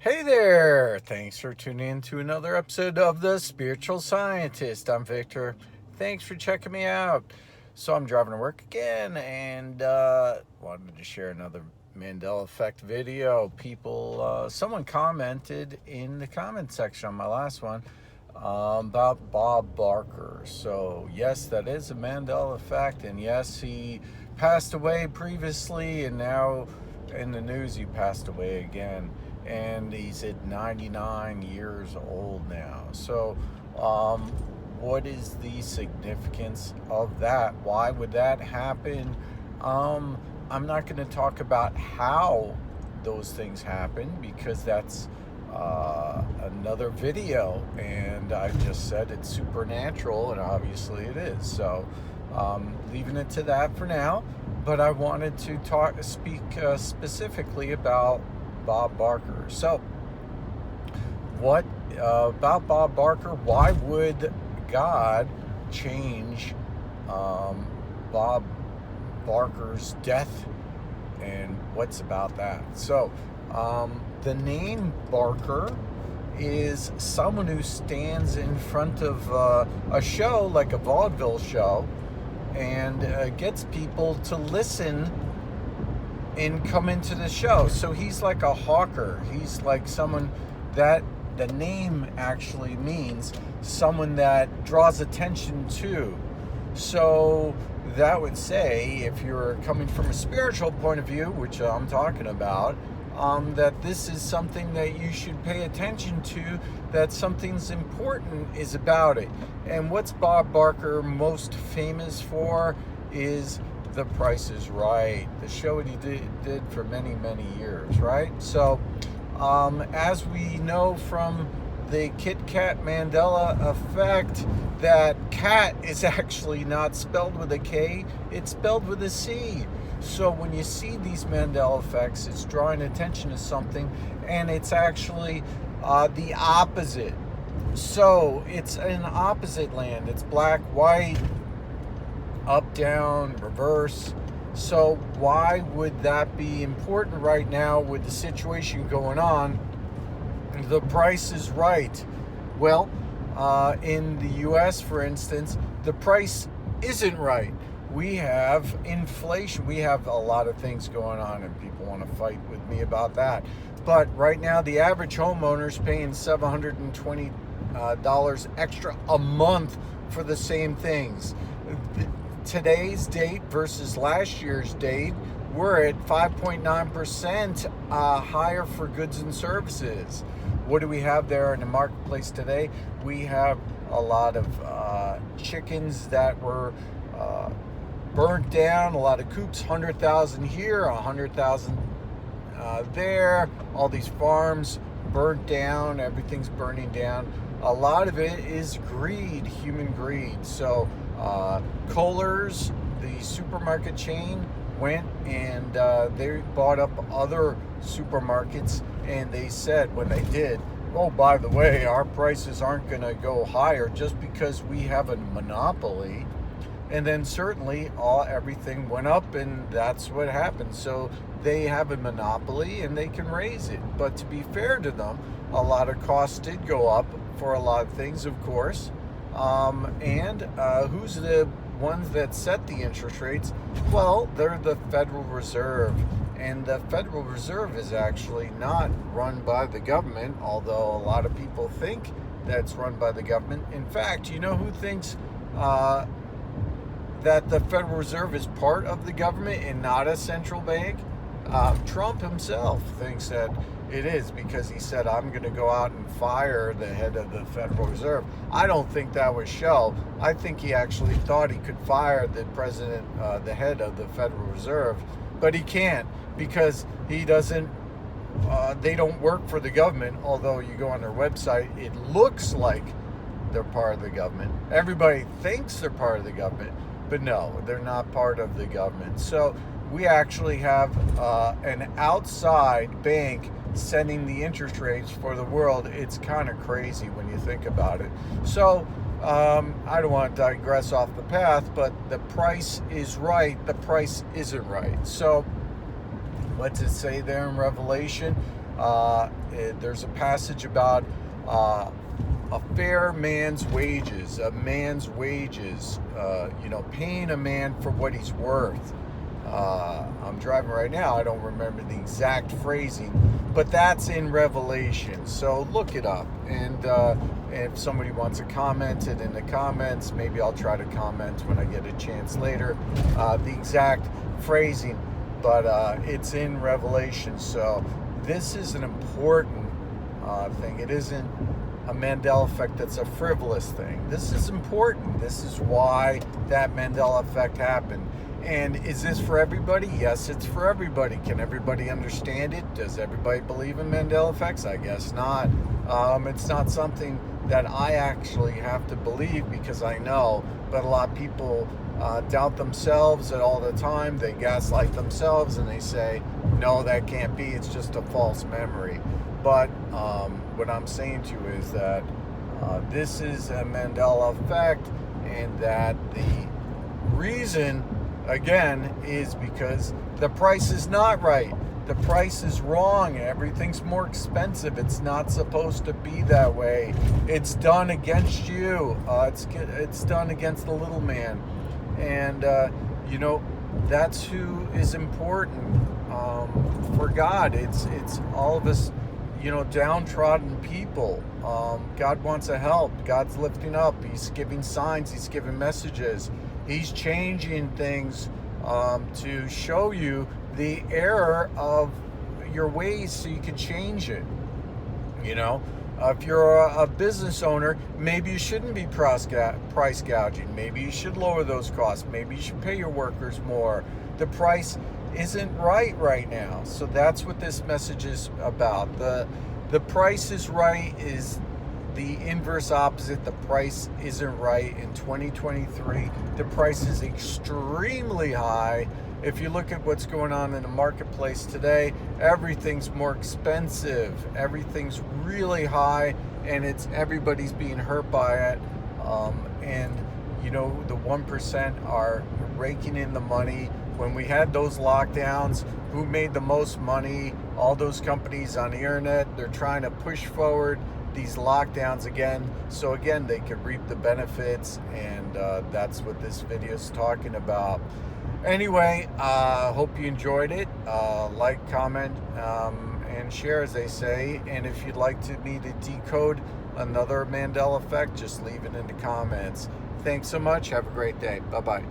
Hey there! Thanks for tuning in to another episode of The Spiritual Scientist. I'm Victor. Thanks for checking me out. So I'm driving to work again and wanted to share another Mandela effect video. Someone commented in the comment section on my last one about Bob Barker. So yes, that is a Mandela effect, and yes, he passed away previously, and now in the news he passed away again, and he's at 99 years old now. So what is the significance of that? Why would that happen? I'm not going to talk about how those things happen because that's another video, and I just said it's supernatural, and obviously it is. So leaving it to that for now. But I wanted to speak specifically about Bob Barker. So, what about Bob Barker? Why would God change Bob Barker's death, and what's about that? So, the name Barker is someone who stands in front of a show, like a vaudeville show, and gets people to listen and come into the show. So he's like a hawker. He's like someone that the name actually means someone that draws attention to. So that would say, if you're coming from a spiritual point of view, which I'm talking about, that this is something that you should pay attention to, that something's important is about it. And what's Bob Barker most famous for is The Price is Right, the show that he did for many, many years, right? So, as we know from the Kit Kat Mandela effect, that cat is actually not spelled with a K, it's spelled with a C. So when you see these Mandela effects, it's drawing attention to something, and it's actually the opposite. So it's an opposite land. It's black, white, up, down, reverse. So why would that be important right now with the situation going on? The Price is Right. Well, in the US, for instance, the price isn't right. We have inflation. We have a lot of things going on, and people want to fight with me about that. But right now, the average homeowner is paying $720 extra a month for the same things. Today's date versus last year's date, we're at 5.9% higher for goods and services. What do we have there in the marketplace today? We have a lot of chickens that were burnt down, a lot of coops, 100,000 here, 100,000 there. All these farms burnt down, everything's burning down. A lot of it is greed, human greed. So Kohler's, the supermarket chain, went and they bought up other supermarkets, and they said when they did, oh, by the way, our prices aren't going to go higher just because we have a monopoly. And then certainly everything went up, and that's what happened. So they have a monopoly and they can raise it. But to be fair to them, a lot of costs did go up for a lot of things, of course. And who's the ones that set the interest rates? Well, they're the Federal Reserve. And the Federal Reserve is actually not run by the government, although a lot of people think that's run by the government. In fact, you know who thinks that the Federal Reserve is part of the government and not a central bank? Trump himself thinks that it is, because he said, I'm going to go out and fire the head of the Federal Reserve. I don't think that was show. I think he actually thought he could fire the president, the head of the Federal Reserve, but he can't, because he doesn't, they don't work for the government. Although you go on their website, it looks like they're part of the government. Everybody thinks they're part of the government, but no, they're not part of the government. So we actually have an outside bank setting the interest rates for the world. It's kind of crazy when you think about it. So I don't want to digress off the path, but the price is right, the price isn't right. So what's it say there in Revelation? There's a passage about a fair man's wages, paying a man for what he's worth. I'm driving right now. I don't remember the exact phrasing, but that's in Revelation. So look it up. And if somebody wants to comment it in the comments, maybe I'll try to comment when I get a chance later, the exact phrasing. But it's in Revelation. So this is an important thing. It isn't a Mandela effect that's a frivolous thing. This is important. This is why that Mandela effect happened. And is this for everybody? Yes, it's for everybody. Can everybody understand it? Does everybody believe in Mandela effects? I guess not. It's not something that I actually have to believe because I know, but a lot of people doubt themselves at all the time. They gaslight themselves and they say, no, that can't be. It's just a false memory. But what I'm saying to you is that this is a Mandela effect, and that the reason, again, is because the price is not right. The price is wrong. Everything's more expensive. It's not supposed to be that way. It's done against you. It's done against the little man. And, that's who is important for God. It's all of us, downtrodden people. God wants to help. God's lifting up. He's giving signs. He's giving messages. He's changing things to show you the error of your ways so you can change it. If you're a business owner, maybe you shouldn't be price gouging. Maybe you should lower those costs. Maybe you should pay your workers more. The price isn't right now. So that's what this message is about. The price is right is the inverse opposite. The price isn't right in 2023. The price is extremely high. If you look at what's going on in the marketplace today, everything's more expensive. Everything's really high, and everybody's being hurt by it. The 1% are raking in the money. When we had those lockdowns, who made the most money? All those companies on the internet. They're trying to push forward these lockdowns again, so again they could reap the benefits, and that's what this video is talking about. Anyway, hope you enjoyed it. Like, comment, and share, as they say. And if you'd like me to decode another Mandela effect, just leave it in the comments. Thanks so much. Have a great day. Bye-bye.